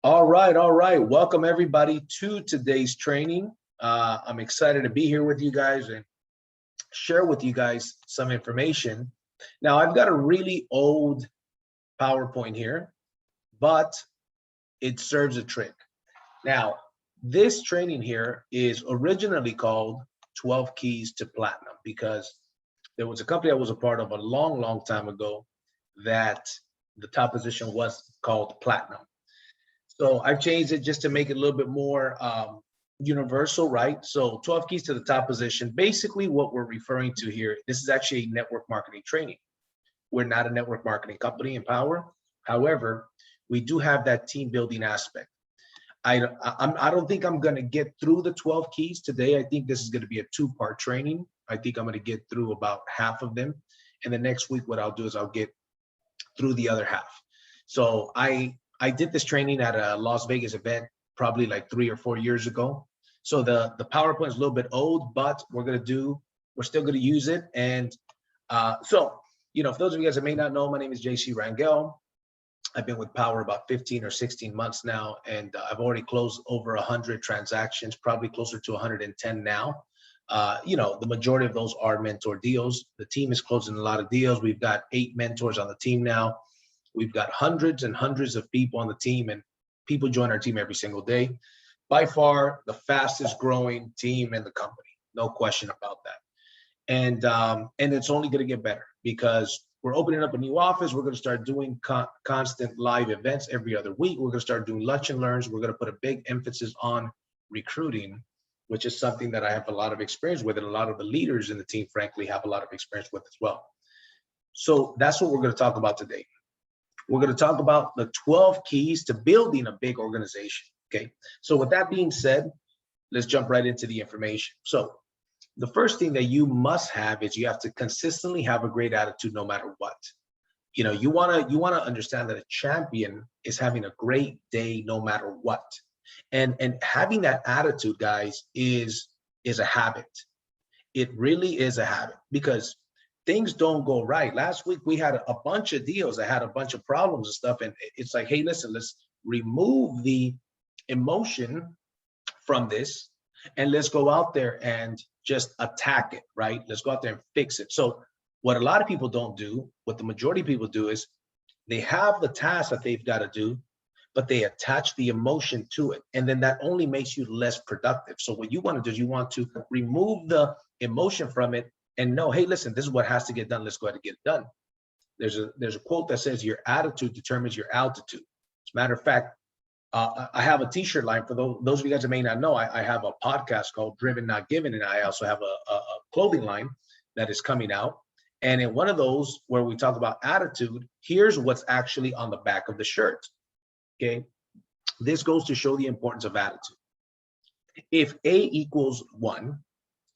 All right, all right. Welcome everybody to today's training. I'm excited to be here with you guys and share with you guys some information. Now, I've got a really old PowerPoint here, but it serves a trick. Now, this training here is originally called 12 Keys to Platinum because there was a company I was a part of a long, long time ago that the top position was called Platinum. So I've changed it just to make it a little bit more universal, right? So 12 keys to the top position. Basically what we're referring to here, this is actually a network marketing training. We're not a network marketing company in Powur. However, we do have that team building aspect. I don't think I'm going to get through the 12 keys today. I think this is going to be a two-part training. I think I'm going to get through about half of them. And the next week, what I'll do is I'll get through the other half. So I did this training at a Las Vegas event probably like 3 or 4 years ago. So the PowerPoint is a little bit old, but we're still going to use it. And so, for those of you guys that may not know, my name is Rangel. I've been with Powur about 15 or 16 months now, and I've already closed over 100 transactions, probably closer to 110 now. The majority of those are mentor deals. The team is closing a lot of deals. We've got 8 mentors on the team now. We've got hundreds and hundreds of people on the team, and people join our team every single day. By far, the fastest growing team in the company, no question about that. And it's only going to get better because we're opening up a new office. We're going to start doing constant live events every other week. We're going to start doing lunch and learns. We're going to put a big emphasis on recruiting, which is something that I have a lot of experience with, and a lot of the leaders in the team, frankly, have a lot of experience with as well. So that's what we're going to talk about today. We're going to talk about the 12 keys to building a big organization. Okay. So with that being said, let's jump right into the information. So the first thing that you must have is you have to consistently have a great attitude no matter what. You want to understand that a champion is having a great day no matter what. And having that attitude, guys, is a habit. It really is a habit because things don't go right. Last week, we had a bunch of deals that had a bunch of problems and stuff. And it's like, hey, listen, let's remove the emotion from this and let's go out there and just attack it, right? Let's go out there and fix it. So what a lot of people don't do, what the majority of people do is they have the task that they've got to do, but they attach the emotion to it. And then that only makes you less productive. So what you want to do is you want to remove the emotion from it and know, hey, listen, this is what has to get done. Let's go ahead and get it done. There's a quote that says your attitude determines your altitude. As a matter of fact, I have a t-shirt line for those of you guys that may not know. I have a podcast called Driven Not Given, and I also have a clothing line that is coming out. And in one of those where we talk about attitude, here's what's actually on the back of the shirt. Okay, this goes to show the importance of attitude. If A equals 1,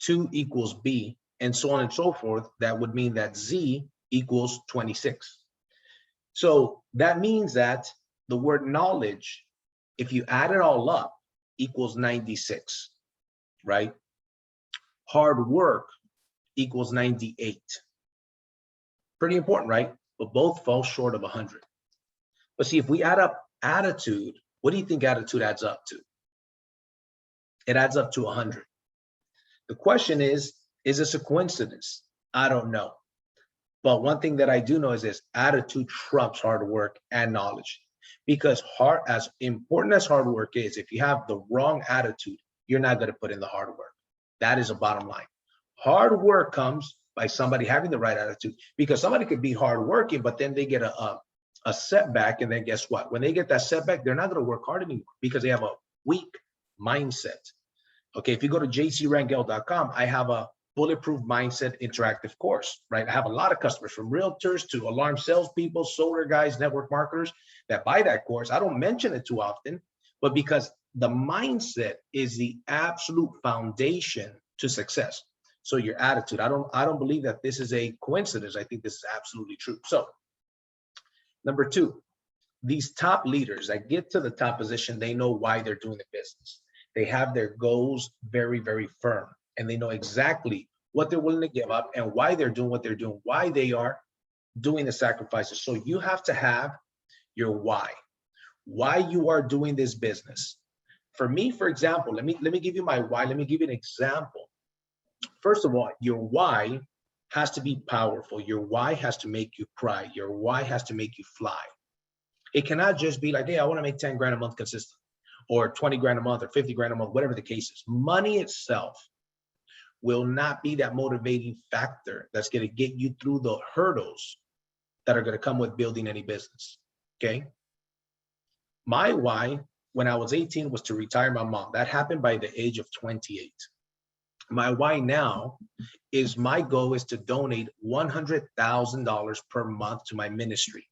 2 equals B, and so on and so forth, that would mean that Z equals 26. So that means that the word knowledge, if you add it all up, equals 96, right? Hard work equals 98. Pretty important, right? But both fall short of 100. But see, if we add up attitude, what do you think attitude adds up to? It adds up to 100. The question is this a coincidence? I don't know. But one thing that I do know is this: attitude trumps hard work and knowledge. Because as important as hard work is, if you have the wrong attitude, you're not going to put in the hard work. That is a bottom line. Hard work comes by somebody having the right attitude, because somebody could be hardworking, but then they get a setback, and then guess what? When they get that setback, they're not going to work hard anymore because they have a weak mindset. Okay, if you go to jcrangel.com, I have a Bulletproof Mindset interactive course, right? I have a lot of customers, from realtors to alarm salespeople, solar guys, network marketers, that buy that course. I don't mention it too often, but because the mindset is the absolute foundation to success. So your attitude, I don't believe that this is a coincidence. I think this is absolutely true. So number 2, these top leaders that get to the top position, they know why they're doing the business. They have their goals very, very firm, and they know exactly what they're willing to give up and why they're doing what they're doing, why they are doing the sacrifices. So you have to have your why. why you are doing this business. For me, for example, let me give you my why. Let me give you an example. First of all, your why has to be powerful. Your why has to make you cry. Your why has to make you fly. It cannot just be like, hey, I want to make 10 grand a month consistent, or 20 grand a month, or 50 grand a month, whatever the case is. Money itself will not be that motivating factor that's going to get you through the hurdles that are going to come with building any business. Okay. My why when I was 18 was to retire my mom. That happened by the age of 28. My why now is my goal is to donate $100,000 per month to my ministry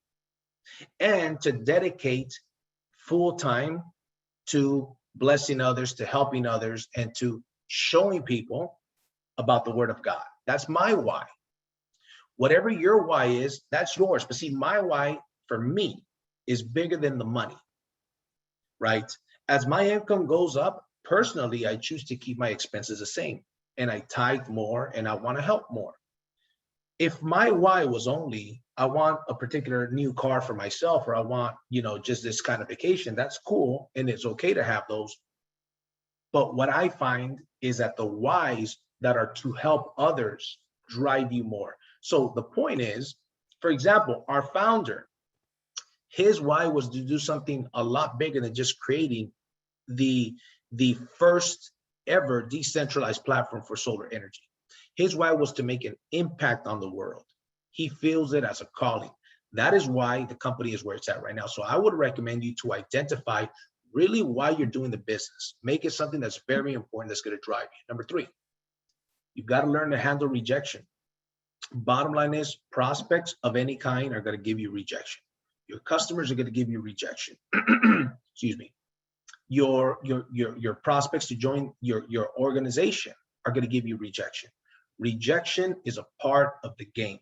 and to dedicate full time to blessing others, to helping others, and to showing people about the word of God. That's my why. Whatever your why is, that's yours. But see, my why for me is bigger than the money, right? As my income goes up, personally, I choose to keep my expenses the same, and I tithe more, and I want to help more. If my why was only, I want a particular new car for myself, or I want, just this kind of vacation, that's cool. And it's okay to have those. But what I find is that the whys that are to help others drive you more. So the point is, for example, our founder, his why was to do something a lot bigger than just creating the first ever decentralized platform for solar energy. His why was to make an impact on the world. He feels it as a calling. That is why the company is where it's at right now. So I would recommend you to identify really why you're doing the business. Make it something that's very important, that's going to drive you. Number 3, you've got to learn to handle rejection. Bottom line is, prospects of any kind are going to give you rejection. Your customers are going to give you rejection. Excuse me. Your prospects to join your organization are going to give you rejection. Rejection is a part of the game,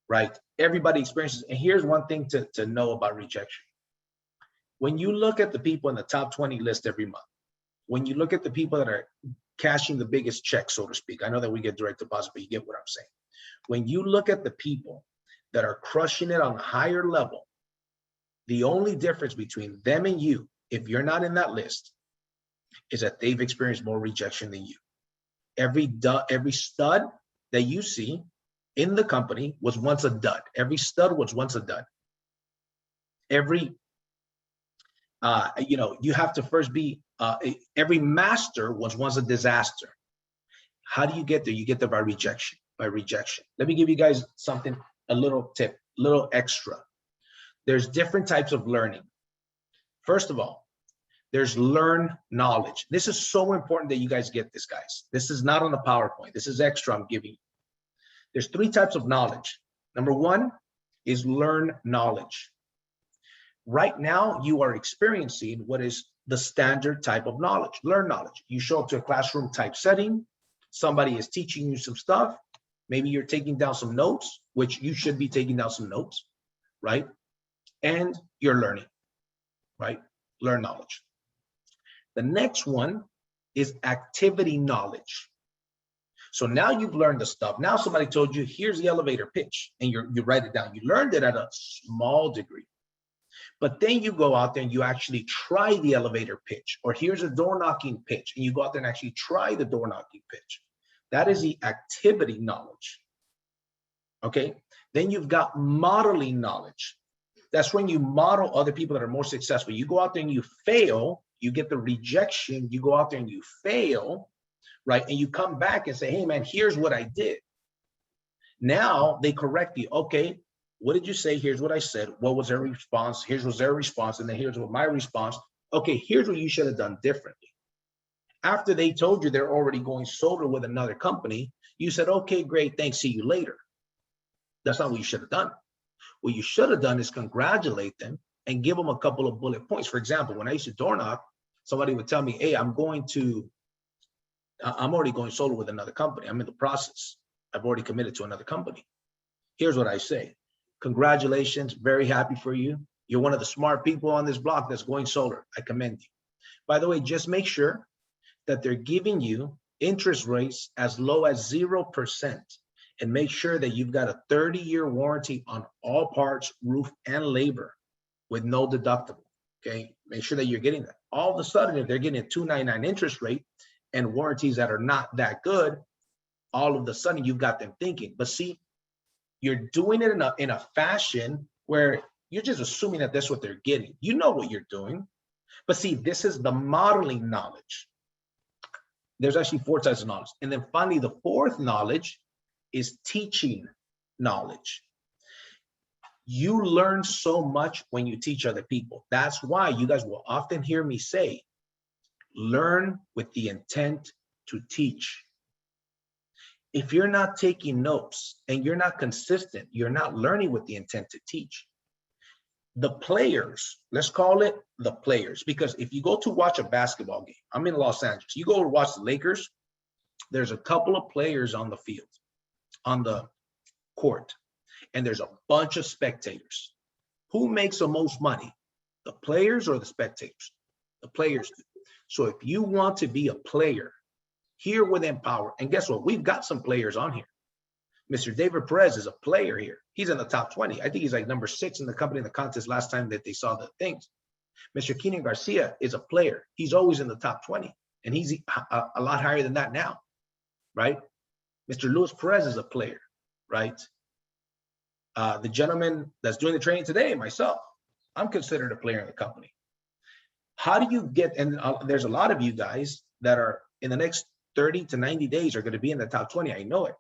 right? Everybody experiences. And here's one thing to know about rejection. When you look at the people in the top 20 list every month, when you look at the people that are cashing the biggest check, so to speak, I know that we get direct deposit, but you get what I'm saying. When you look at the people that are crushing it on a higher level, the only difference between them and you, if you're not in that list, is that they've experienced more rejection than you. Every stud that you see in the company was once a dud. Every stud was once a dud. You have to first be, every master was once a disaster. How do you get there? You get there by rejection, Let me give you guys something, a little tip, a little extra. There's different types of learning. First of all, there's learn knowledge. This is so important that you guys get this, guys. This is not on the PowerPoint. This is extra I'm giving you. There's 3 types of knowledge. Number 1 is learn knowledge. Right now, you are experiencing what is the standard type of knowledge, learn knowledge. You show up to a classroom type setting. Somebody is teaching you some stuff. Maybe you're taking down some notes, which you should be taking down some notes, right? And you're learning, right? Learn knowledge. The next one is activity knowledge. So now you've learned the stuff. Now somebody told you, here's the elevator pitch, and you write it down. You learned it at a small degree. But then you go out there and you actually try the elevator pitch, or here's a door knocking pitch, and you go out there and actually try the door knocking pitch. That is the activity knowledge. Okay. Then you've got modeling knowledge. That's when you model other people that are more successful. You go out there and you fail, you get the rejection, you go out there and you fail, right? And you come back and say, hey man, here's what I did. Now they correct you. Okay, what did you say? Here's what I said. What was their response? Here's was their response. And then here's what my response. Okay, here's what you should have done differently. After they told you they're already going solar with another company, you said, okay, great, thanks, see you later. That's not what you should have done. What you should have done is congratulate them and give them a couple of bullet points. For example, when I used to door knock, somebody would tell me, hey, I'm already going solar with another company. I'm in the process. I've already committed to another company. Here's what I say. Congratulations, very happy for you. You're one of the smart people on this block that's going solar. I commend you. By the way, just make sure that they're giving you interest rates as low as 0%. And make sure that you've got a 30-year warranty on all parts, roof, and labor with no deductible, Okay, make sure that you're getting that. All of a sudden, if they're getting a 2.99 interest rate and warranties that are not that good, all of a sudden you've got them thinking. But see, you're doing it in a fashion where you're just assuming that that's what they're getting. You know what you're doing. But see, this is the modeling knowledge. There's actually 4 types of knowledge. And then finally, the 4th knowledge is teaching knowledge. You learn so much when you teach other people. That's why you guys will often hear me say, learn with the intent to teach. If you're not taking notes and you're not consistent, you're not learning with the intent to teach. The players, let's call it the players, because if you go to watch a basketball game, I'm in Los Angeles, you go to watch the Lakers, there's a couple of players on the field, on the court, and there's a bunch of spectators. Who makes the most money? The players or the spectators? The players do. So if you want to be a player here within Powur, and guess what? We've got some players on here. Mr. David Perez is a player here. He's in the top 20. I think he's like number 6 in the company in the contest last time that they saw the things. Mr. Keenan Garcia is a player. He's always in the top 20, and he's a lot higher than that now, right? Mr. Luis Perez is a player, right? The gentleman that's doing the training today, myself, I'm considered a player in the company. How do you get, and there's a lot of you guys that are in the next 30 to 90 days are going to be in the top 20. I know it.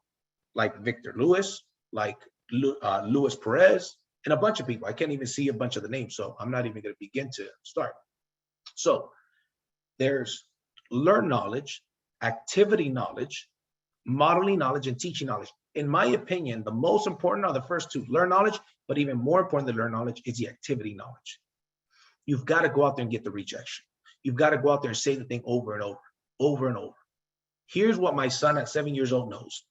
Like Victor Lewis, like Luis Perez, and a bunch of people. I can't even see a bunch of the names, so I'm not even going to begin to start. So there's learn knowledge, activity knowledge, modeling knowledge, and teaching knowledge. In my opinion, the most important are the first 2, learn knowledge, but even more important than learn knowledge is the activity knowledge. You've got to go out there and get the rejection. You've got to go out there and say the thing over and over, over and over. Here's what my son at 7 years old knows.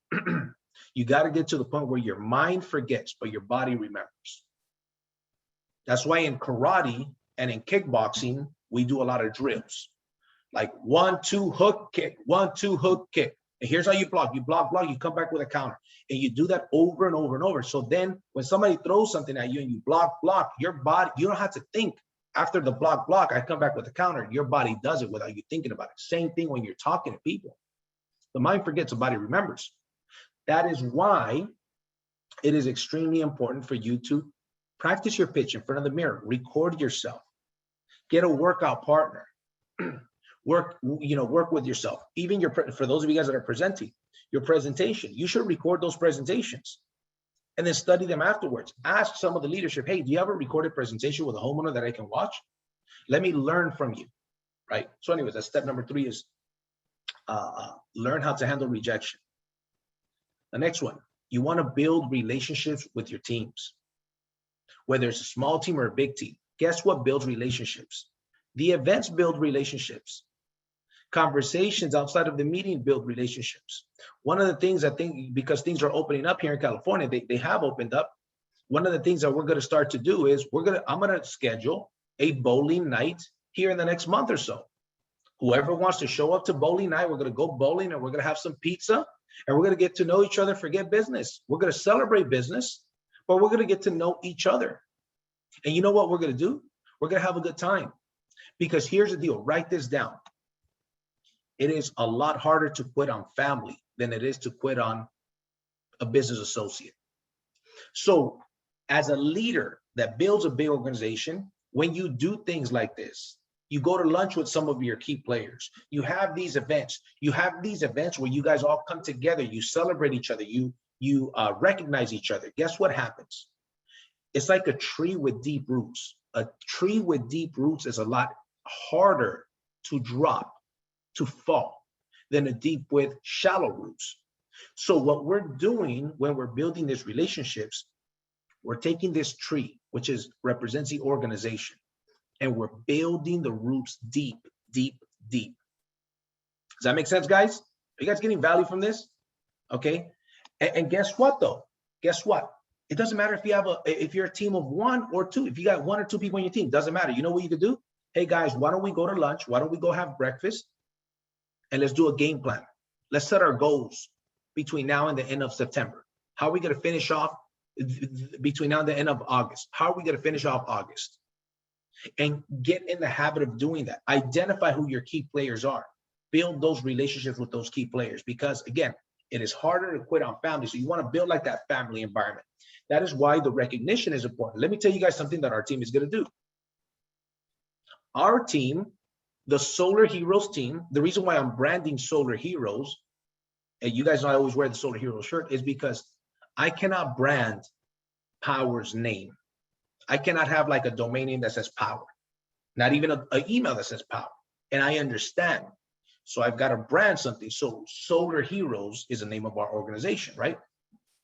You got to get to the point where your mind forgets, but your body remembers. That's why in karate and in kickboxing, we do a lot of drills. Like 1, 2, hook, kick, 1, 2, hook, kick. And here's how you block. You block, you come back with a counter. And you do that over and over and over. So then when somebody throws something at you and you block, your body, you don't have to think. After the block, I come back with a counter. Your body does it without you thinking about it. Same thing when you're talking to people. The mind forgets, the body remembers. That is why it is extremely important for you to practice your pitch in front of the mirror, record yourself, get a workout partner, work with yourself. Even for those of you guys that are presenting, your presentation, you should record those presentations and then study them afterwards. Ask some of the leadership, hey, do you have a recorded presentation with a homeowner that I can watch? Let me learn from you, right? So anyways, that's step number 3 is learn how to handle rejection. The next one, you want to build relationships with your teams. Whether it's a small team or a big team, guess what builds relationships? The events build relationships. Conversations outside of the meeting build relationships. One of the things I think, because things are opening up here in California, they have opened up. One of the things that we're going to start to do is I'm going to schedule a bowling night here in the next month or so. Whoever wants to show up to bowling night, we're going to go bowling and we're going to have some pizza and we're going to get to know each other, forget business. We're going to celebrate business, but we're going to get to know each other. And you know what we're going to do? We're going to have a good time. Because here's the deal, write this down. It is a lot harder to quit on family than it is to quit on a business associate. So as a leader that builds a big organization, when you do things like this, you go to lunch with some of your key players. You have these events. You have these events where you guys all come together. You celebrate each other. You recognize each other. Guess what happens? It's like a tree with deep roots. A tree with deep roots is a lot harder to drop, to fall, than a deep with shallow roots. So what we're doing when we're building these relationships, we're taking this tree, which represents the organization, and we're building the roots deep, deep, deep. Does that make sense, guys? Are you guys getting value from this? Okay. And guess what, though? Guess what? It doesn't matter if you're a team of 1 or 2. If you got 1 or 2 people on your team, doesn't matter. You know what you could do? Hey, guys, why don't we go to lunch? Why don't we go have breakfast? And let's do a game plan. Let's set our goals between now and the end of September. How are we going to finish off between now and the end of August? How are we going to finish off August? and get in the habit of doing that. Identify who your key players are. Build those relationships with those key players, because again, it is harder to quit on family. So you want to build like that family environment. That is why the recognition is important. Let me tell you guys something that our team is going to do. Our team, the Solar Heroes team, the reason why I'm branding Solar Heroes, and you guys know I always wear the Solar Heroes shirt, is because I cannot brand Powur's name. I cannot have like a domain name that says Powur, not even an email that says Powur. And I understand. So I've got to brand something. So Solar Heroes is the name of our organization, right?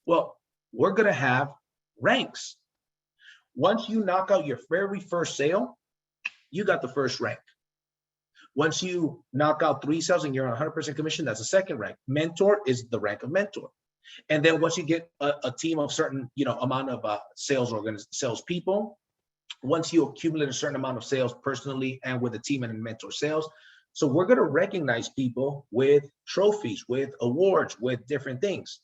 Well, we're going to have ranks. Once you knock out your very first sale, you got the first rank. Once you knock out 3 sales and you're on 100% commission, that's the second rank. Mentor is the rank of mentor. And then once you get a team of certain, amount of salespeople, once you accumulate a certain amount of sales personally and with a team and mentor sales, so we're going to recognize people with trophies, with awards, with different things.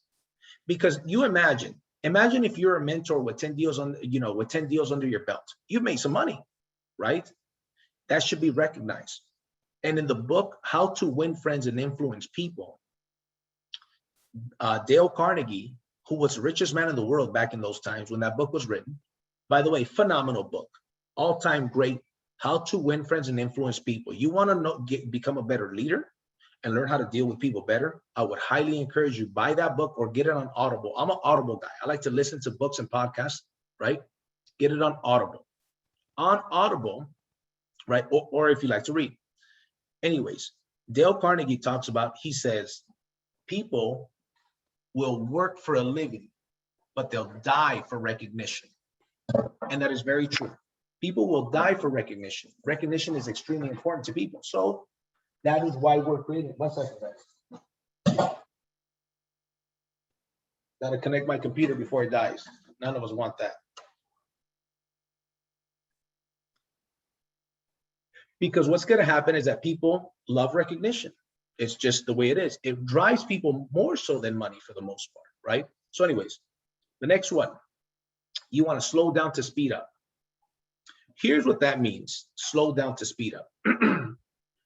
Because you imagine if you're a mentor with 10 deals on, with 10 deals under your belt, you've made some money, right? That should be recognized. And in the book, How to Win Friends and Influence People, Dale Carnegie, who was the richest man in the world back in those times when that book was written, by the way, phenomenal book, all-time great, How to Win Friends and Influence People. You want to become a better leader and learn how to deal with people better? I would highly encourage you, buy that book or get it on Audible. I'm an Audible guy. I like to listen to books and podcasts, right? Get it on Audible. On Audible, right? Or if you like to read. Anyways, Dale Carnegie talks about, he says, people will work for a living, but they'll die for recognition. And that is very true. People will die for recognition. Recognition is extremely important to people. So that is why we're creating. 1 second, guys. Gotta connect my computer before it dies. None of us want that. Because what's going to happen is that people love recognition. It's just the way it is. It drives people more so than money for the most part, right? So anyways, the next one, you want to slow down to speed up. Here's what that means, slow down to speed up.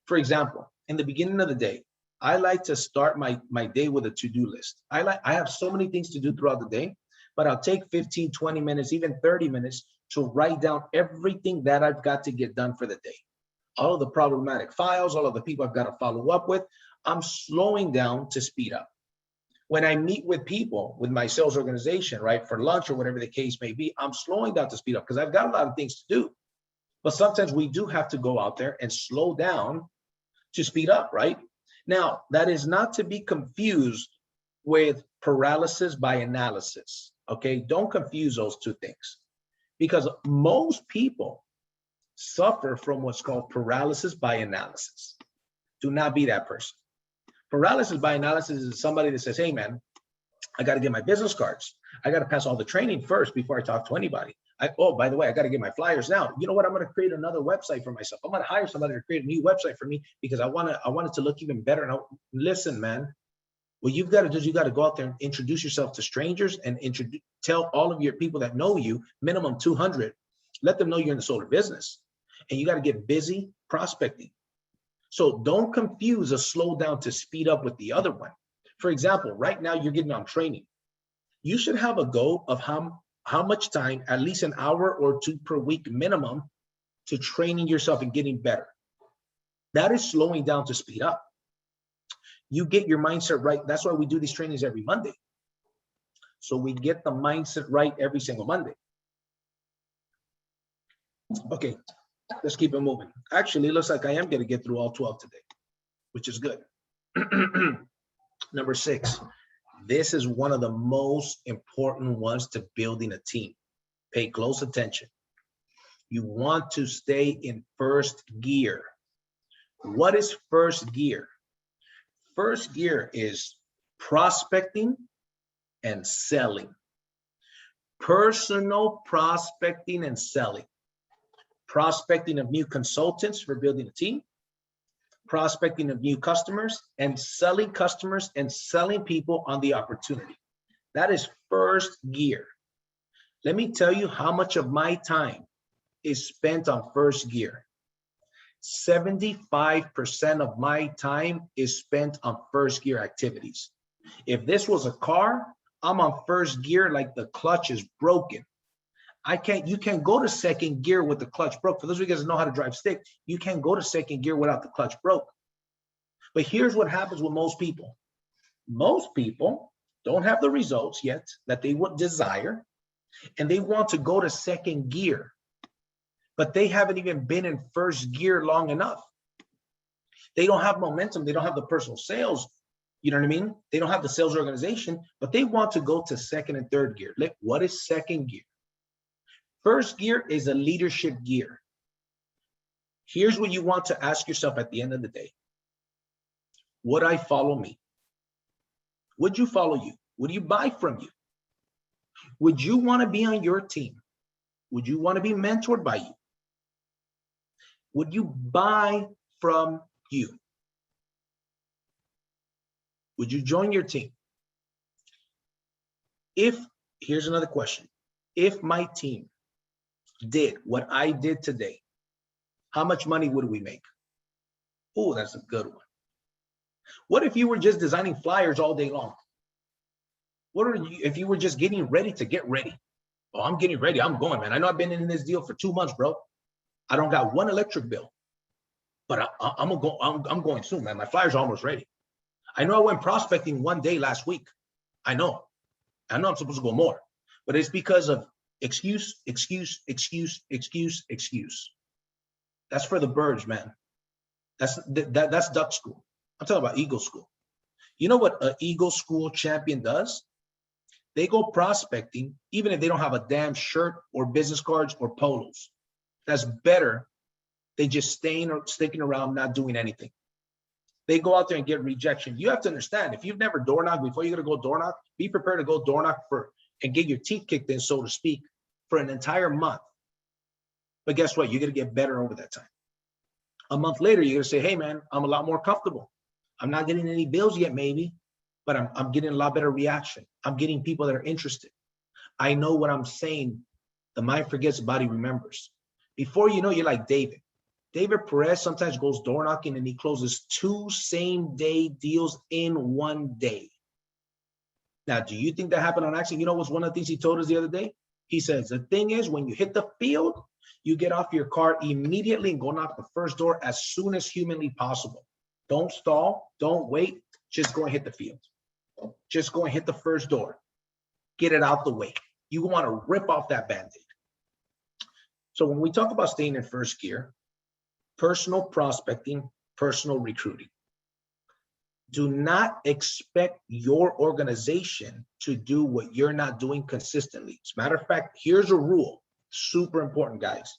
For example, in the beginning of the day, I like to start my day with a to-do list. I have so many things to do throughout the day, but I'll take 15, 20 minutes, even 30 minutes to write down everything that I've got to get done for the day. All of the problematic files, all of the people I've got to follow up with, I'm slowing down to speed up. When I meet with people, with my sales organization, right, for lunch or whatever the case may be, I'm slowing down to speed up because I've got a lot of things to do. But sometimes we do have to go out there and slow down to speed up, right? Now, that is not to be confused with paralysis by analysis, okay? Don't confuse those two things, because most people suffer from what's called paralysis by analysis. Do not be that person. Paralysis by analysis is somebody that says, hey man, I got to get my business cards. I got to pass all the training first before I talk to anybody. Oh, by the way, I got to get my flyers now. You know what? I'm going to create another website for myself. I'm going to hire somebody to create a new website for me because I want it to look even better. And listen, man, what you've got to do is you got to go out there and introduce yourself to strangers and tell all of your people that know you, minimum 200, let them know you're in the solar business. And you got to get busy prospecting. So don't confuse a slow down to speed up with the other one. For example, right now you're getting on training. You should have a goal of how much time, at least an hour or 2 per week minimum, to training yourself and getting better. That is slowing down to speed up. You get your mindset right. That's why we do these trainings every Monday. So we get the mindset right every single Monday. Okay. Let's keep it moving. Actually, it looks like I am going to get through all 12 today, which is good. Number 6, this is one of the most important ones to building a team. Pay close attention. You want to stay in first gear. What is first gear? First gear is prospecting and selling. Personal prospecting and selling. Prospecting of new consultants for building a team, prospecting of new customers, and selling customers and selling people on the opportunity. That is first gear. Let me tell you how much of my time is spent on first gear. 75% of my time is spent on first gear activities. If this was a car, I'm on first gear like the clutch is broken. You can't go to second gear with the clutch broke. For those of you guys that know how to drive stick, you can't go to second gear without the clutch broke. But here's what happens with most people. Most people don't have the results yet that they would desire, and they want to go to second gear, but they haven't even been in first gear long enough. They don't have momentum. They don't have the personal sales. You know what I mean? They don't have the sales organization, but they want to go to second and third gear. Like, what is second gear? First gear is a leadership gear. Here's what you want to ask yourself at the end of the day. Would I follow me? Would you follow you? Would you buy from you? Would you want to be on your team? Would you want to be mentored by you? Would you buy from you? Would you join your team? Here's another question. If my team did what I did today, how much money would we make? Oh, that's a good one. What if you were just designing flyers all day long? If you were just getting ready to get ready? Oh, I'm getting ready. I'm going, man. I know I've been in this deal for 2 months, bro. I don't got one electric bill, but I'm going soon, man. My flyers are almost ready. I know I went prospecting one day last week. I know I'm supposed to go more, but it's because of excuse. That's for the birds, man. That's duck school. I'm talking about eagle school. You know what an eagle school champion does? They go prospecting, even if they don't have a damn shirt or business cards or polos. That's better than just sticking around, not doing anything. They go out there and get rejection. You have to understand, if you've never door knocked, before you're gonna go door knock, be prepared to go door knock and get your teeth kicked in, so to speak, for an entire month. But guess what? You're gonna get better over that time. A month later, you're gonna say, hey man, I'm a lot more comfortable. I'm not getting any bills yet, maybe, but I'm getting a lot better reaction. I'm getting people that are interested. I know what I'm saying. The mind forgets, the body remembers. Before you know, you're like David. David Perez sometimes goes door knocking and he closes 2 same-day deals in 1 day. Now, do you think that happened on accident? You know what's one of the things he told us the other day? He says, the thing is, when you hit the field, you get off your car immediately and go knock the first door as soon as humanly possible. Don't stall. Don't wait. Just go and hit the field. Just go and hit the first door. Get it out the way. You want to rip off that Band-Aid. So when we talk about staying in first gear, personal prospecting, personal recruiting, do not expect your organization to do what you're not doing consistently. As a matter of fact, here's a rule, super important, guys.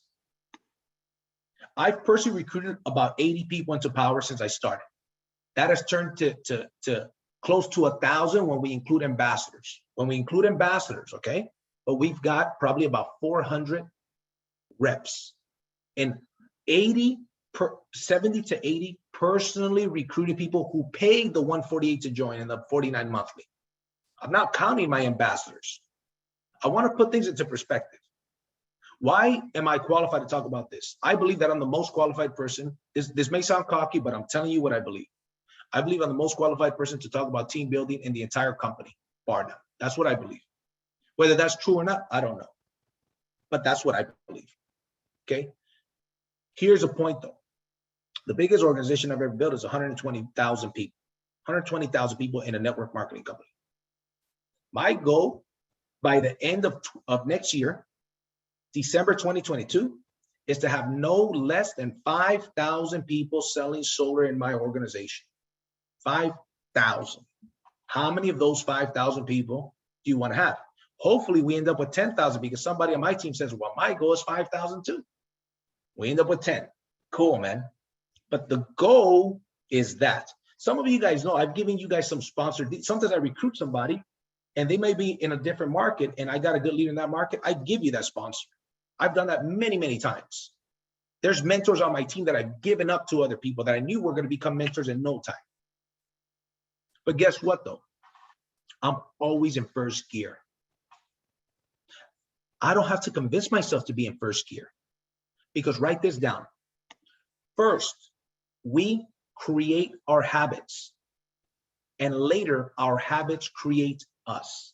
I've personally recruited about 80 people into Powur since I started. That has turned to close to 1,000 when we include ambassadors. Okay? But we've got probably about 400 reps, and 70 to 80 personally recruited people who paid the 148 to join and the 49 monthly. I'm not counting my ambassadors. I want to put things into perspective. Why am I qualified to talk about this? I believe that I'm the most qualified person. This may sound cocky, but I'm telling you what I believe. I believe I'm the most qualified person to talk about team building in the entire company, bar none. That's what I believe. Whether that's true or not, I don't know. But that's what I believe. Okay? Here's a point though. The biggest organization I've ever built is 120,000 people. 120,000 people in a network marketing company. My goal by the end of next year, December 2022, is to have no less than 5,000 people selling solar in my organization. 5,000. How many of those 5,000 people do you want to have? Hopefully we end up with 10,000 because somebody on my team says, well, my goal is 5,000 too. We end up with 10. Cool, man. But the goal is that. Some of you guys know I've given you guys some sponsored. Sometimes I recruit somebody and they may be in a different market and I got a good leader in that market. I give you that sponsor. I've done that many, many times. There's mentors on my team that I've given up to other people that I knew were going to become mentors in no time. But guess what though? I'm always in first gear. I don't have to convince myself to be in first gear. Because write this down. First, we create our habits, and later our habits create us.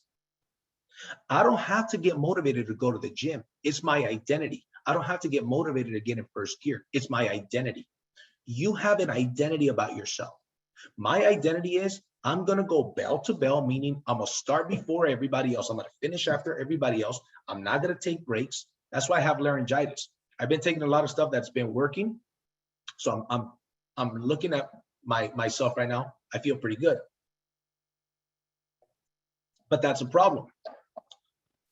I don't have to get motivated to go to the gym. It's my identity. I don't have to get motivated to get in first gear. It's my identity. You have an identity about yourself. My identity is I'm going to go bell to bell, meaning I'm going to start before everybody else. I'm going to finish after everybody else. I'm not going to take breaks. That's why I have laryngitis. I've been taking a lot of stuff that's been working. So I'm looking at myself right now. I feel pretty good. But that's a problem.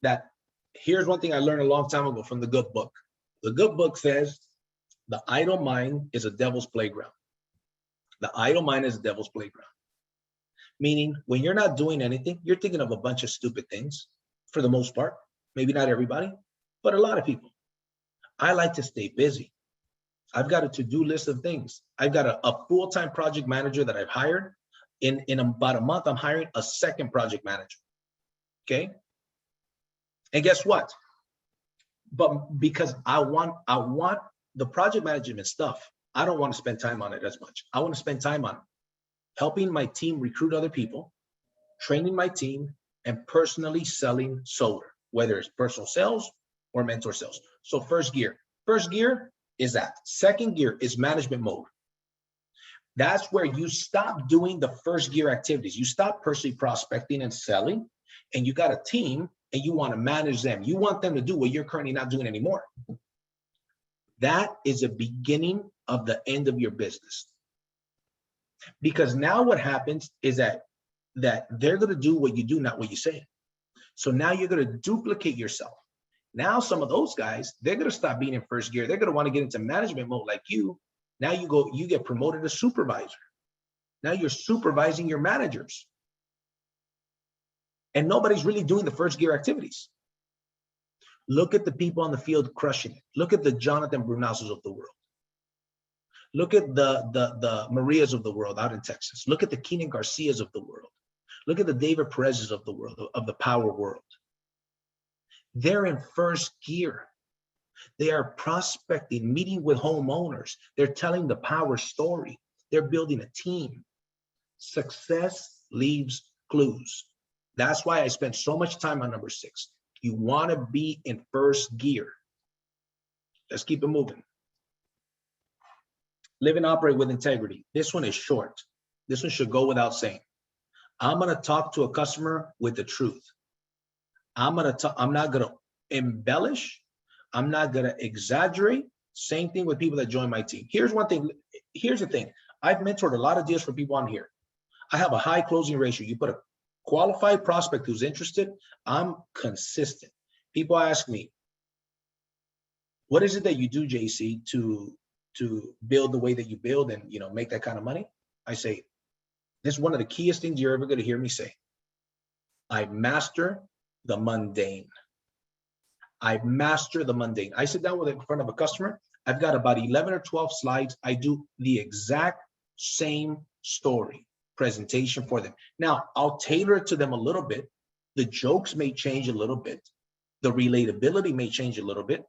That here's one thing I learned a long time ago from the good book. The good book says the idle mind is a devil's playground. The idle mind is a devil's playground. Meaning when you're not doing anything, you're thinking of a bunch of stupid things for the most part. Maybe not everybody, but a lot of people. I like to stay busy. I've got a to-do list of things. I've got a full-time project manager that I've hired. In about a month, I'm hiring a second project manager. Okay. And guess what? But because I want the project management stuff, I don't want to spend time on it as much. I want to spend time on helping my team recruit other people, training my team, and personally selling solar, whether it's personal sales or mentor sales. So first gear is that. Second gear is management mode. That's where you stop doing the first gear activities. You stop personally prospecting and selling, and you got a team and you want to manage them. You want them to do what you're currently not doing anymore. That is the beginning of the end of your business. Because now what happens is that they're going to do what you do, not what you say. So now you're going to duplicate yourself. Now some of those guys, they're going to stop being in first gear. They're going to want to get into management mode like you. Now you get promoted to supervisor. Now you're supervising your managers. And nobody's really doing the first gear activities. Look at the people on the field crushing it. Look at the Jonathan Brunasos of the world. Look at the Marias of the world out in Texas. Look at the Keenan Garcias of the world. Look at the David Perez's of the world, of the Powur world. They're in first gear. They are prospecting, meeting with homeowners. They're telling the Powur story. They're building a team. Success leaves clues. That's why I spent so much time on number 6. You want to be in first gear. Let's keep it moving. Live and operate with integrity. This one is short. This one should go without saying. I'm going to talk to a customer with the truth. I'm not going to embellish. I'm not going to exaggerate. Same thing with people that join my team. Here's one thing. Here's the thing. I've mentored a lot of deals for people on here. I have a high closing ratio. You put a qualified prospect who's interested, I'm consistent. People ask me, what is it that you do, JC, to build the way that you build and make that kind of money? I say, this is one of the keyest things you're ever going to hear me say. I master the mundane. I master the mundane. I sit down in front of a customer. I've got about 11 or 12 slides. I do the exact same story presentation for them. Now, I'll tailor it to them a little bit. The jokes may change a little bit. The relatability may change a little bit.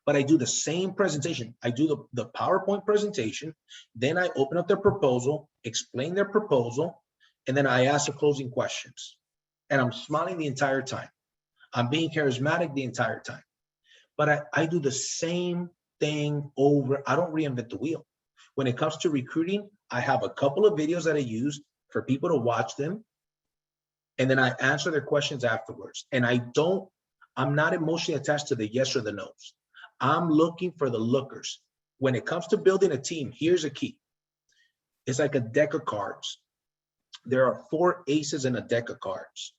But I do the same presentation. I do the PowerPoint presentation. Then I open up their proposal, explain their proposal, and then I ask the closing questions. And I'm smiling the entire time. I'm being charismatic the entire time. But I do the same thing over. I don't reinvent the wheel. When it comes to recruiting, I have a couple of videos that I use for people to watch them. And then I answer their questions afterwards. And I'm not emotionally attached to the yes or the no's. I'm looking for the lookers. When it comes to building a team, here's a key. It's like a deck of cards. There are 4 aces in a deck of cards.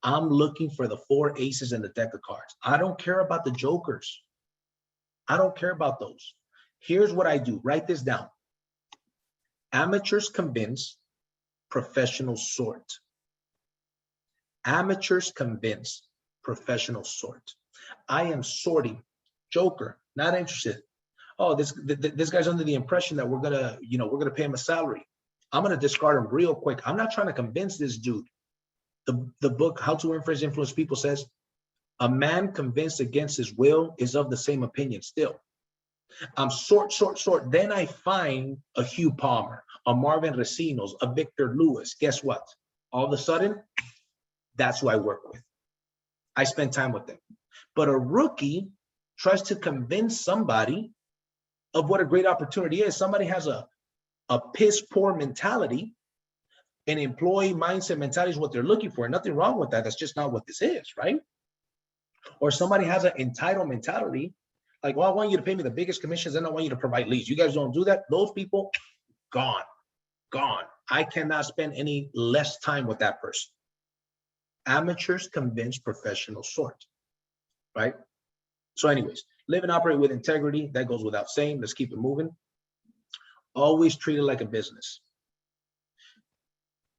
I'm looking for the 4 aces in the deck of cards. I don't care about the jokers. I don't care about those. Here's what I do. Write this down. Amateurs convince, professionals sort. Amateurs convince, professionals sort. I am sorting. Joker, not interested. Oh, this guy's under the impression that we're gonna pay him a salary. I'm gonna discard him real quick. I'm not trying to convince this dude. The book How to Influence People says, A man convinced against his will is of the same opinion still. I'm sort. Then I find a Hugh Palmer, a Marvin Recinos, a Victor Lewis. Guess what? All of a sudden, that's who I work with. I spend time with them. But a rookie tries to convince somebody of what a great opportunity is. Somebody has a piss poor mentality. An employee mindset mentality is what they're looking for. Nothing wrong with that. That's just not what this is, right? Or somebody has an entitled mentality, like, well, I want you to pay me the biggest commissions, and I want you to provide leads. You guys don't do that. Those people, gone. I cannot spend any less time with that person. Amateurs convince professionals sort, right? So anyways, live and operate with integrity. That goes without saying. Let's keep it moving. Always treat it like a business.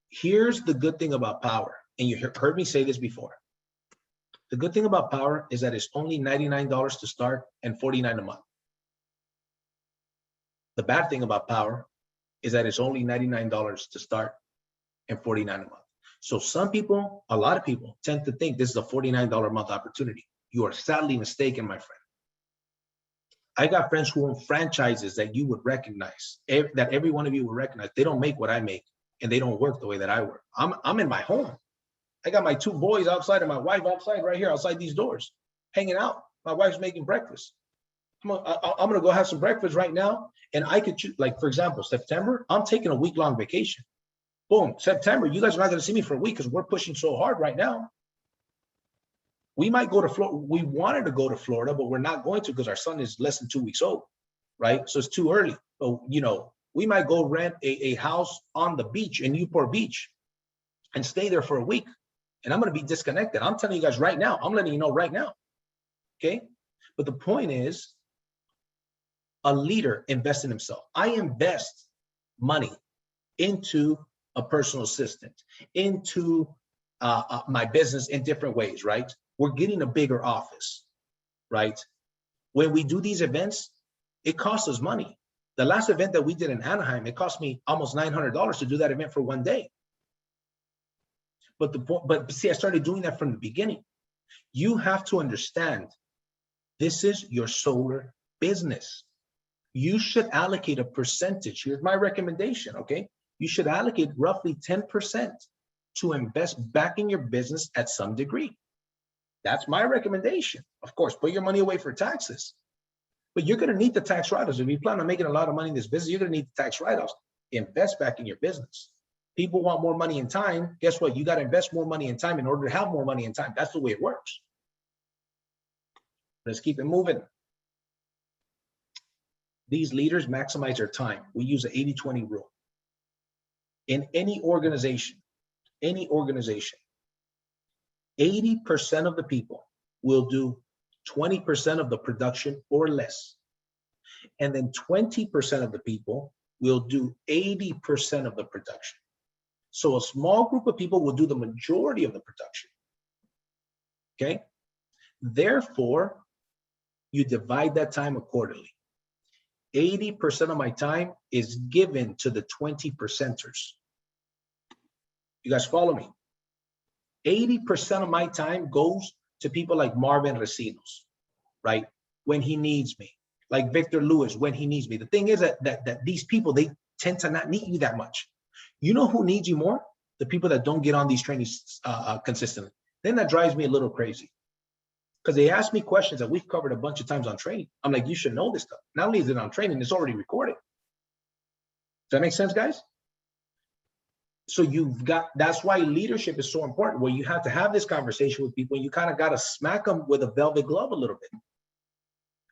Here's the good thing about Powur, and you heard me say this before. The good thing about Powur is that it's only $99 to start and $49 a month. The bad thing about Powur is that it's only $99 to start and $49 a month. So some people, a lot of people, tend to think this is a $49 a month opportunity. You are sadly mistaken, my friend. I got friends who own franchises that you would recognize, that every one of you would recognize. They don't make what I make, and they don't work the way that I work. I'm in my home. I got my two boys outside and my wife outside, right here, outside these doors, hanging out. My wife's making breakfast. I'm gonna go have some breakfast right now, and I could choose, like, for example, September, I'm taking a week-long vacation. Boom, September, you guys are not gonna see me for a week because we're pushing so hard right now. We might go to Florida. We wanted to go to Florida, but we're not going to because our son is less than 2 weeks old, right? So it's too early. So, you know, we might go rent a house on the beach in Newport Beach and stay there for a week. And I'm going to be disconnected. I'm telling you guys right now. I'm letting you know right now. Okay. But the point is, a leader invests in himself. I invest money into a personal assistant, into my business in different ways, right? We're getting a bigger office, right? When we do these events, it costs us money. The last event that we did in Anaheim, it cost me almost $900 to do that event for one day. But see, I started doing that from the beginning. You have to understand, this is your solar business. You should allocate a percentage. Here's my recommendation, okay? You should allocate roughly 10% to invest back in your business at some degree. That's my recommendation. Of course, put your money away for taxes. But you're going to need the tax write-offs. If you plan on making a lot of money in this business, you're going to need the tax write-offs. Invest back in your business. People want more money in time. Guess what? You got to invest more money in time in order to have more money in time. That's the way it works. Let's keep it moving. These leaders maximize their time. We use the 80-20 rule. In any organization, 80% of the people will do 20% of the production or less. And then 20% of the people will do 80% of the production. So a small group of people will do the majority of the production. Okay? Therefore, you divide that time accordingly. 80% of my time is given to the 20%ers. You guys follow me? 80% of my time goes to people like Marvin Recinos, right? When he needs me. Like Victor Lewis, when he needs me. The thing is that these people, they tend to not need you that much. You know who needs you more? The people that don't get on these trainings consistently. Then that drives me a little crazy. Because they ask me questions that we've covered a bunch of times on training. I'm like, you should know this stuff. Not only is it on training, it's already recorded. Does that make sense, guys? So that's why leadership is so important, where you have to have this conversation with people. You kind of got to smack them with a velvet glove a little bit.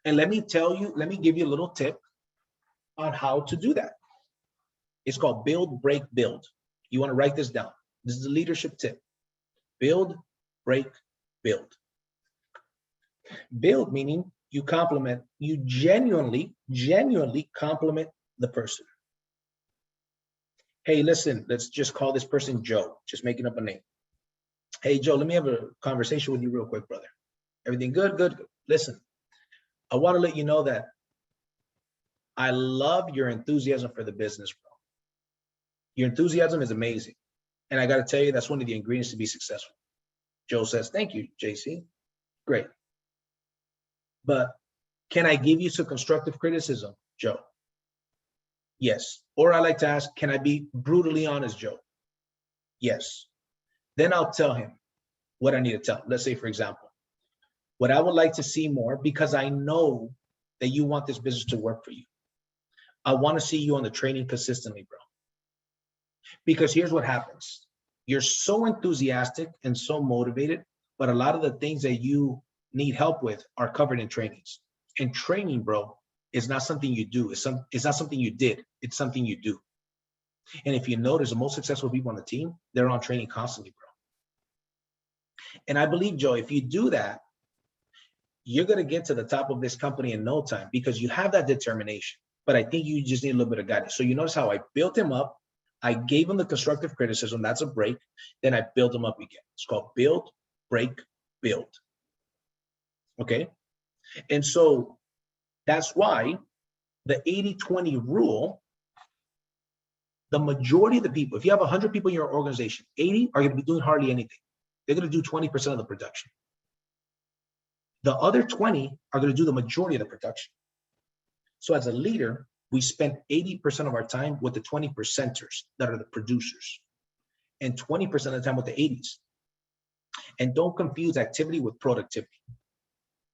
And let me give you a little tip on how to do that. It's called build, break, build. You want to write this down. This is a leadership tip. Build, break, build. Build meaning you genuinely compliment the person. Hey, listen, let's just call this person Joe, just making up a name. Hey, Joe, let me have a conversation with you real quick, brother. Everything good? Good. Listen, I want to let you know that I love your enthusiasm for the business, bro. Your enthusiasm is amazing. And I got to tell you, that's one of the ingredients to be successful. Joe says, thank you, JC. Great. But can I give you some constructive criticism, Joe? Yes. Or I like to ask, can I be brutally honest, Joe? Yes. Then I'll tell him what I need to tell. Let's say, for example, what I would like to see more, because I know that you want this business to work for you. I want to see you on the training consistently, bro. Because here's what happens. You're so enthusiastic and so motivated, but a lot of the things that you need help with are covered in trainings. And training, bro, is not something you do. It's not something you did. It's something you do. And if you notice, the most successful people on the team, they're on training constantly, bro. And I believe, Joe, if you do that, you're going to get to the top of this company in no time because you have that determination. But I think you just need a little bit of guidance. So you notice how I built him up. I gave him the constructive criticism. That's a break. Then I built him up again. It's called build, break, build. Okay. And so that's why the 80-20 rule, the majority of the people, if you have 100 people in your organization, 80 are going to be doing hardly anything. They're going to do 20% of the production. The other 20 are going to do the majority of the production. So as a leader, we spend 80% of our time with the 20%ers that are the producers and 20% of the time with the 80s. And don't confuse activity with productivity.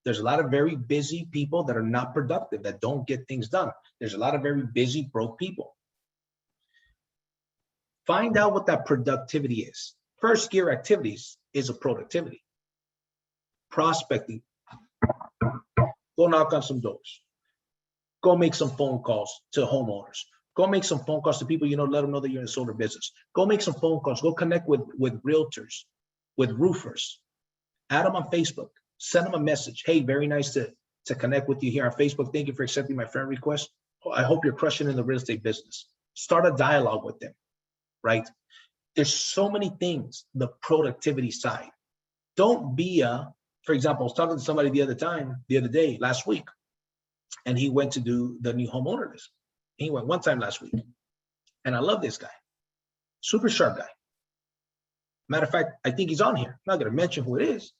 There's a lot of very busy people that are not productive, that don't get things done. There's a lot of very busy, broke people. Find out what that productivity is. First gear activities is a productivity. Prospecting. Go knock on some doors. Go make some phone calls to homeowners. Go make some phone calls to people you know, let them know that you're in the solar business. Go make some phone calls. Go connect with realtors, with roofers. Add them on Facebook. Send them a message. Hey, very nice to connect with you here on Facebook. Thank you for accepting my friend request. I hope you're crushing in the real estate business. Start a dialogue with them, right? There's so many things, the productivity side. Don't be for example, I was talking to somebody the other day, last week, and he went to do the new homeowner list. He went one time last week. And I love this guy. Super sharp guy. Matter of fact, I think he's on here. I'm not going to mention who it is.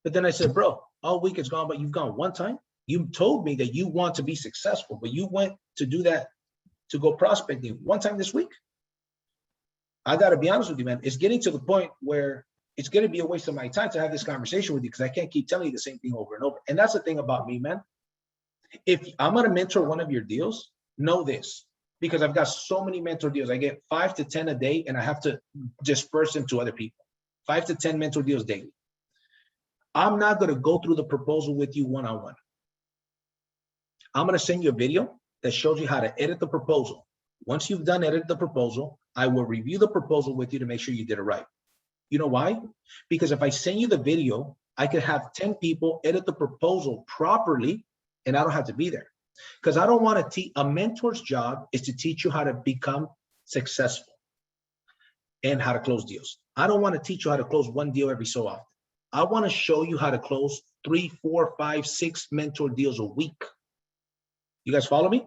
But then I said, bro, all week it's gone, but you've gone one time. You told me that you want to be successful, but you went to do that, to go prospecting one time this week. I got to be honest with you, man. It's getting to the point where it's going to be a waste of my time to have this conversation with you because I can't keep telling you the same thing over and over. And that's the thing about me, man. If I'm going to mentor one of your deals, know this, because I've got so many mentor deals. I get 5 to 10 a day, and I have to disperse them to other people. 5 to 10 mentor deals daily. I'm not going to go through the proposal with you one-on-one. I'm going to send you a video that shows you how to edit the proposal. Once you've done edit the proposal, I will review the proposal with you to make sure you did it right. You know why? Because if I send you the video, I could have 10 people edit the proposal properly, and I don't have to be there. Because I don't want to teach. A mentor's job is to teach you how to become successful and how to close deals. I don't want to teach you how to close one deal every so often. I want to show you how to close 3, 4, 5, 6 mentor deals a week. You guys follow me?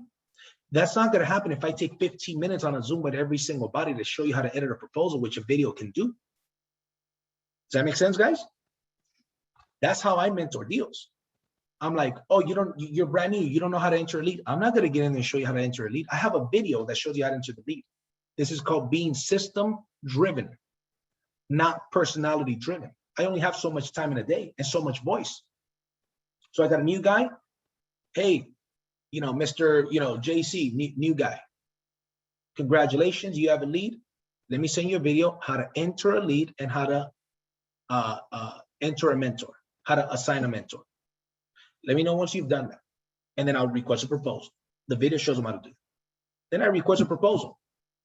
That's not going to happen if I take 15 minutes on a Zoom with every single body to show you how to edit a proposal, which a video can do. Does that make sense, guys? That's how I mentor deals. I'm like, oh, you're brand new. You don't know how to enter a lead. I'm not going to get in there and show you how to enter a lead. I have a video that shows you how to enter the lead. This is called being system driven, not personality driven. I only have so much time in a day and so much voice. So I got a new guy. Hey, Mr. JC, new guy. Congratulations, you have a lead. Let me send you a video how to enter a lead and how to enter a mentor, how to assign a mentor. Let me know once you've done that. And then I'll request a proposal. The video shows them how to do it. Then I request a proposal.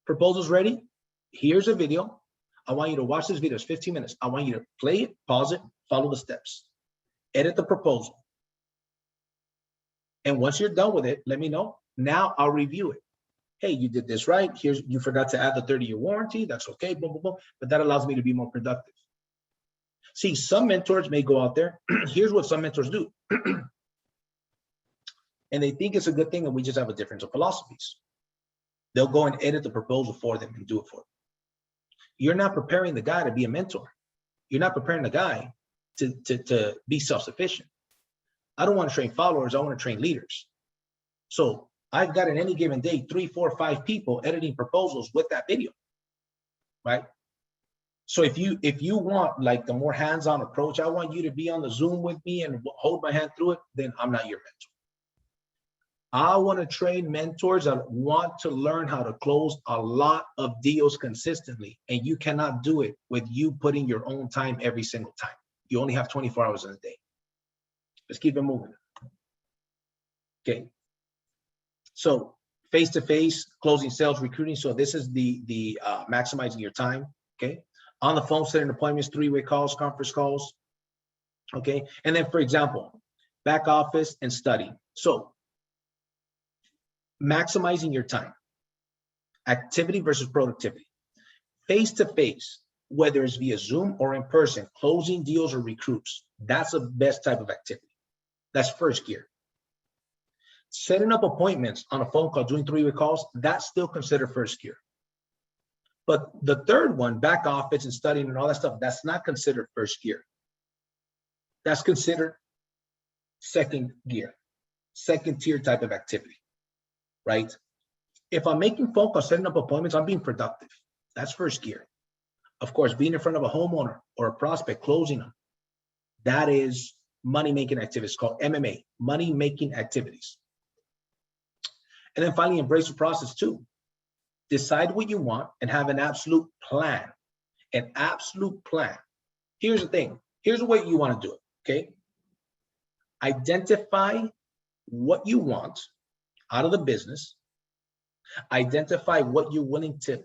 Proposal's ready. Here's a video. I want you to watch this video. It's 15 minutes. I want you to play it, pause it, follow the steps. Edit the proposal. And once you're done with it, let me know. Now I'll review it. Hey, you did this right. You forgot to add the 30-year warranty. That's okay, boom, boom, boom. But that allows me to be more productive. See, some mentors may go out there. Here's what some mentors do. And they think it's a good thing, and we just have a difference of philosophies. They'll go and edit the proposal for them and do it for them. You're not preparing the guy to be a mentor. You're not preparing the guy to be self-sufficient. I don't want to train followers. I want to train leaders. So I've got in any given day 3, 4, 5 people editing proposals with that video, right? So if you want like the more hands-on approach, I want you to be on the Zoom with me and hold my hand through it, then I'm not your mentor. I want to train mentors that want to learn how to close a lot of deals consistently. And you cannot do it with you putting your own time every single time. You only have 24 hours in a day. Let's keep it moving. Okay. So face-to-face, closing sales, recruiting. So this is the maximizing your time. Okay. On the phone, setting appointments, 3-way calls, conference calls. Okay. And then, for example, back office and study. So maximizing your time, activity versus productivity. Face-to-face, whether it's via Zoom or in person, closing deals or recruits, that's the best type of activity. That's first gear. Setting up appointments on a phone call, doing 3-way calls, that's still considered first gear. But the third one, back office and studying and all that stuff, that's not considered first gear. That's considered second gear, second tier type of activity, right? If I'm making phone calls, setting up appointments, I'm being productive. That's first gear. Of course, being in front of a homeowner or a prospect, closing them, that is money-making activities, called MMA, money-making activities. And then finally, embrace the process too. Decide what you want and have an absolute plan. An absolute plan. Here's the thing. Here's the way you want to do it, okay? Identify what you want out of the business. Identify what you're willing to,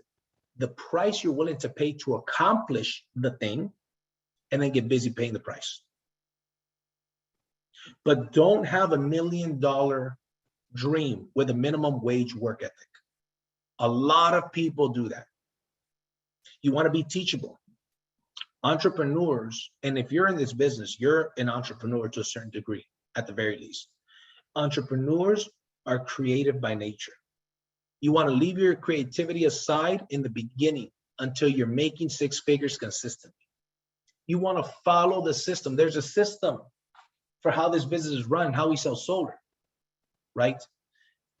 the price you're willing to pay to accomplish the thing, and then get busy paying the price. But don't have $1 million dream with a minimum wage work ethic. A lot of people do that. You want to be teachable. Entrepreneurs, and if you're in this business, you're an entrepreneur to a certain degree, at the very least. Entrepreneurs are creative by nature. You want to leave your creativity aside in the beginning until you're making 6 figures consistently. You want to follow the system. There's a system for how this business is run, how we sell solar, right?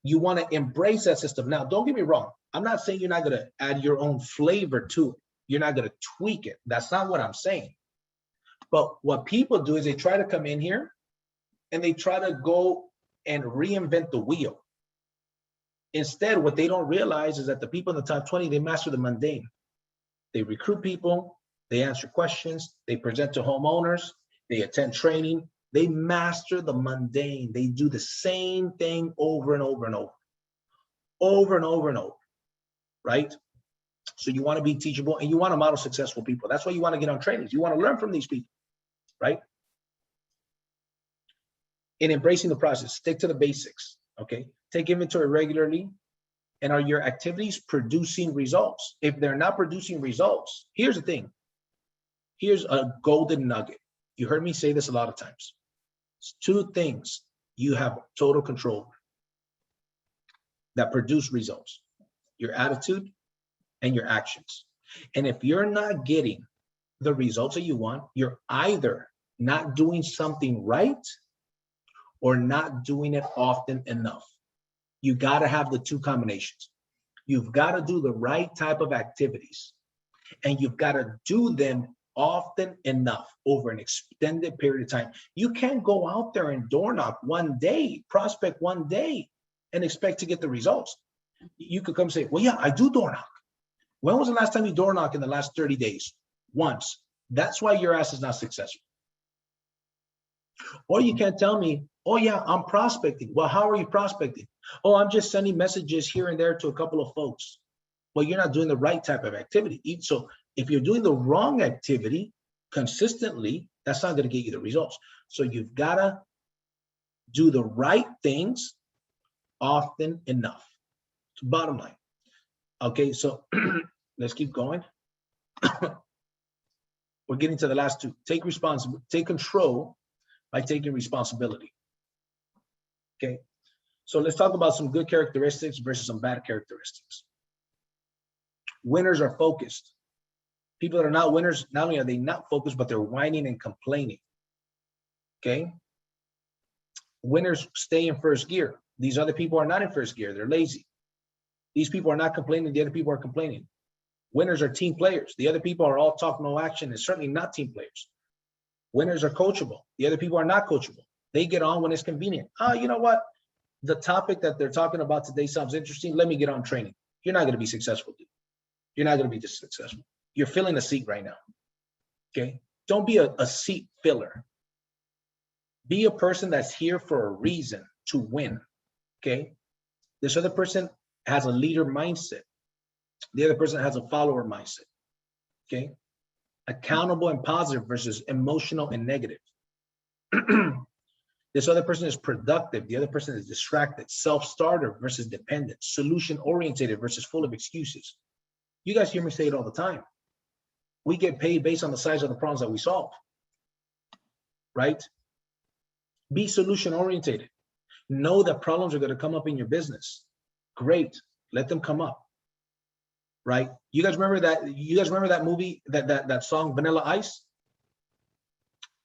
You want to embrace that system. Now, don't get me wrong. I'm not saying you're not going to add your own flavor to it. You're not going to tweak it. That's not what I'm saying. But what people do is they try to come in here and they try to go and reinvent the wheel. Instead, what they don't realize is that the people in the top 20, they master the mundane. They recruit people, they answer questions, they present to homeowners, they attend training. They master the mundane. They do the same thing over and over and over. Over and over and over, right? So you want to be teachable and you want to model successful people. That's why you want to get on trainings. You want to learn from these people, right? In embracing the process, stick to the basics, okay? Take inventory regularly. And are your activities producing results? If they're not producing results, here's the thing. Here's a golden nugget. You heard me say this a lot of times. It's 2 things you have total control over that produce results: your attitude and your actions. And if you're not getting the results that you want, you're either not doing something right or not doing it often enough. You got to have the 2 combinations. You've got to do the right type of activities, and you've got to do them often enough over an extended period of time. You can't go out there and door knock one day, prospect one day, and expect to get the results. You could come say, well, yeah, I do door knock. When was the last time you door knocked in the last 30 days? Once. That's why your ass is not successful. Or you can't tell me, oh yeah, I'm prospecting. Well, how are you prospecting? Oh, I'm just sending messages here and there to a couple of folks. Well, you're not doing the right type of activity. So if you're doing the wrong activity consistently, that's not going to get you the results. So you've got to do the right things often enough. It's bottom line. Okay, so let's keep going. We're getting to the last 2. Take control by taking responsibility. Okay, so let's talk about some good characteristics versus some bad characteristics. Winners are focused. People that are not winners, not only are they not focused, but they're whining and complaining. Okay. Winners stay in first gear. These other people are not in first gear. They're lazy. These people are not complaining. The other people are complaining. Winners are team players. The other people are all talk, no action, and certainly not team players. Winners are coachable. The other people are not coachable. They get on when it's convenient. Oh, you know what? The topic that they're talking about today sounds interesting. Let me get on training. You're not going to be successful, dude. You're not going to be just successful. You're filling a seat right now. Okay. Don't be a seat filler. Be a person that's here for a reason, to win. Okay. This other person has a leader mindset. The other person has a follower mindset. Okay. Accountable and positive versus emotional and negative. This other person is productive. The other person is distracted. Self-starter versus dependent. Solution-oriented versus full of excuses. You guys hear me say it all the time. We get paid based on the size of the problems that we solve. Right? Be solution-oriented. Know that problems are going to come up in your business. Great. Let them come up. Right? You guys remember that? You guys remember that movie, that song Vanilla Ice?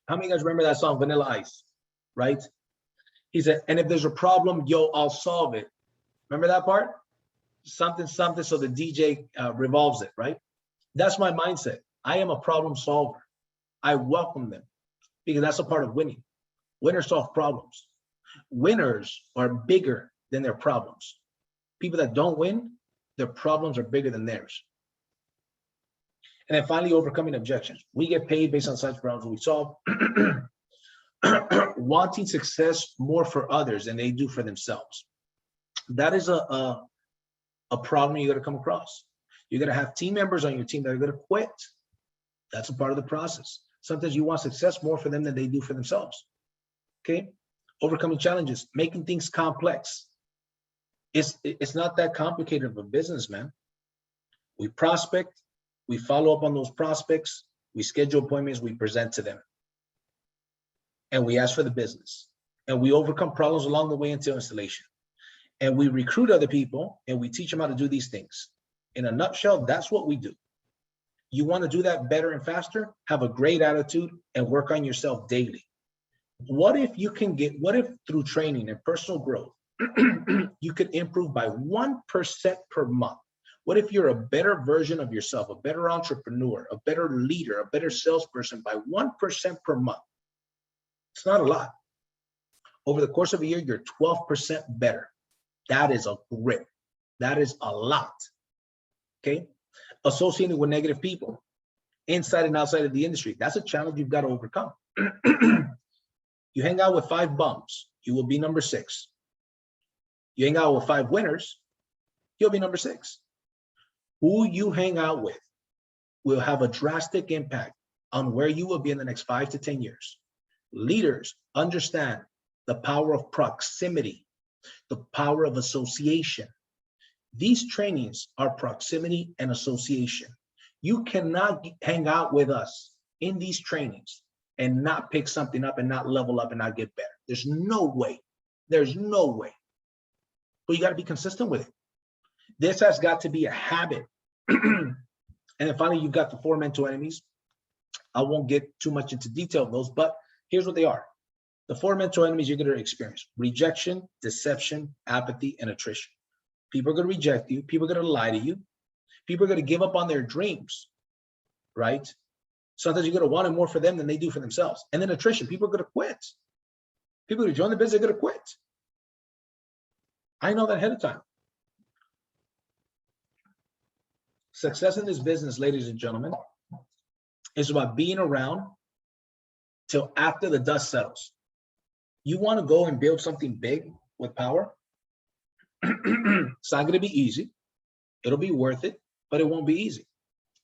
How many of you guys remember that song Vanilla Ice? Right? He said, and if there's a problem, yo, I'll solve it. Remember that part? Something, something, so the DJ revolves it, right? That's my mindset. I am a problem solver. I welcome them because that's a part of winning. Winners solve problems. Winners are bigger than their problems. People that don't win, their problems are bigger than theirs. And then finally, overcoming objections. We get paid based on such problems we solve. Wanting success more for others than they do for themselves. That is a problem you're going to come across. You're going to have team members on your team that are going to quit. That's a part of the process. Sometimes you want success more for them than they do for themselves. Okay. Overcoming challenges, making things complex. It's not that complicated of a business, man. We prospect, we follow up on those prospects, we schedule appointments, we present to them. And we ask for the business. And we overcome problems along the way until installation. And we recruit other people and we teach them how to do these things. In a nutshell, that's what we do. You want to do that better and faster? Have a great attitude and work on yourself daily. What if through training and personal growth, you could improve by 1% per month? What if you're a better version of yourself, a better entrepreneur, a better leader, a better salesperson by 1% per month? It's not a lot. Over the course of a year, you're 12% better. That is a grip. That is a lot. Okay. Associating with negative people, inside and outside of the industry. That's a challenge you've got to overcome. You hang out with 5 bums, you will be number 6. You hang out with 5 winners, you'll be number 6. Who you hang out with will have a drastic impact on where you will be in the next 5 to 10 years. Leaders understand the power of proximity, the power of association. These trainings are proximity and association. You cannot hang out with us in these trainings and not pick something up and not level up and not get better. There's no way. There's no way. But you got to be consistent with it. This has got to be a habit. And then finally, you've got the 4 mental enemies. I won't get too much into detail of those, but here's what they are. The 4 mental enemies you're going to experience: rejection, deception, apathy, and attrition. People are going to reject you. People are going to lie to you. People are going to give up on their dreams, right? Sometimes you're going to want it more for them than they do for themselves. And then attrition, people are going to quit. People who join the business are going to quit. I know that ahead of time. Success in this business, ladies and gentlemen, is about being around till after the dust settles. You want to go and build something big with Powur? It's not going to be easy. It'll be worth it, but it won't be easy.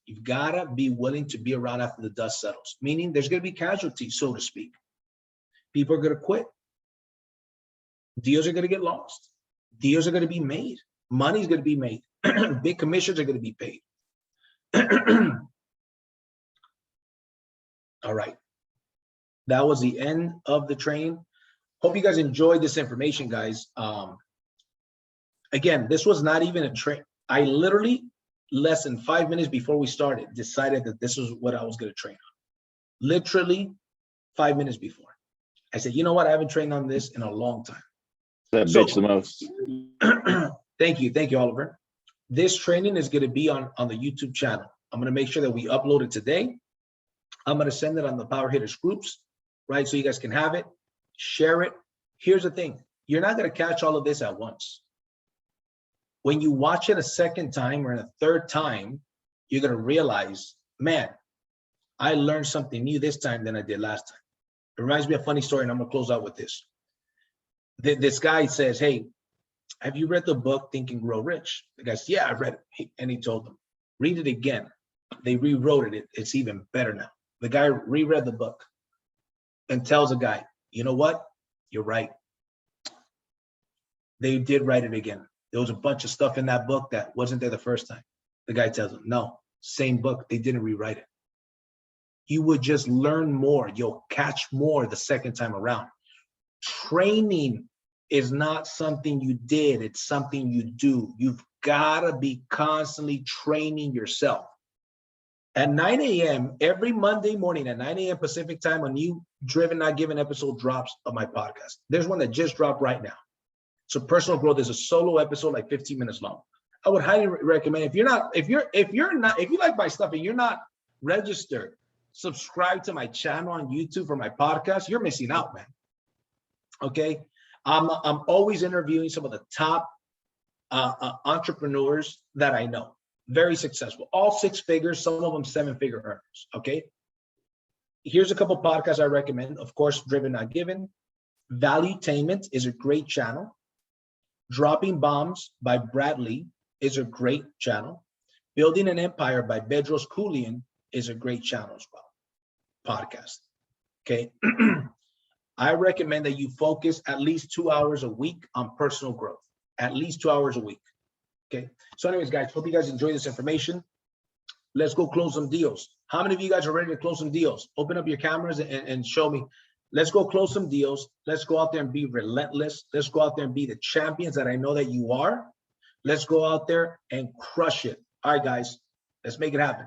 You've got to be willing to be around after the dust settles, meaning there's going to be casualties, so to speak. People are going to quit. Deals are going to get lost. Deals are going to be made. Money is going to be made. Big commissions are going to be paid. All right. That was the end of the training. Hope you guys enjoyed this information, guys. Again, this was not even a train. I literally less than 5 minutes before we started, decided that this was what I was going to train on. Literally 5 minutes before. I said, you know what? I haven't trained on this in a long time. That bitch the most. Thank you, Oliver. This training is going to be on the YouTube channel. I'm going to make sure that we upload it today. I'm going to send it on the Power Hitters groups, right? So you guys can have it, share it. Here's the thing. You're not going to catch all of this at once. When you watch it a second time or a third time, you're going to realize, man, I learned something new this time than I did last time. It reminds me of a funny story, and I'm going to close out with this. This guy says, hey, have you read the book Think and Grow Rich? The guy says, yeah, I read it. And he told them, read it again. They rewrote it. It's even better now. The guy reread the book and tells the guy, you know what? You're right. They did write it again. There was a bunch of stuff in that book that wasn't there the first time. The guy tells him, no, same book. They didn't rewrite it. You would just learn more. You'll catch more the second time around. Training is not something you did. It's something you do. You've got to be constantly training yourself. At 9 a.m., every Monday morning at 9 a.m. Pacific time, a new Driven Not Given episode drops of my podcast. There's one that just dropped right now. So personal growth is a solo episode, like 15 minutes long. I would highly recommend if you like my stuff and you're not registered, subscribe to my channel on YouTube for my podcast, you're missing out, man. Okay. I'm always interviewing some of the top entrepreneurs that I know. Very successful, all 6 figures, some of them 7-figure earners. Okay. Here's a couple podcasts I recommend. Of course, Driven Not Given. Valuetainment is a great channel. Dropping Bombs by Bradley is a great channel. Building an Empire by Bedros Keuilian is a great channel as well. Podcast. Okay. I recommend that you focus at least 2 hours a week on personal growth. At least 2 hours a week. Okay. So anyways, guys, hope you guys enjoy this information. Let's go close some deals. How many of you guys are ready to close some deals? Open up your cameras and show me. Let's go close some deals. Let's go out there and be relentless. Let's go out there and be the champions that I know that you are. Let's go out there and crush it. All right, guys, let's make it happen.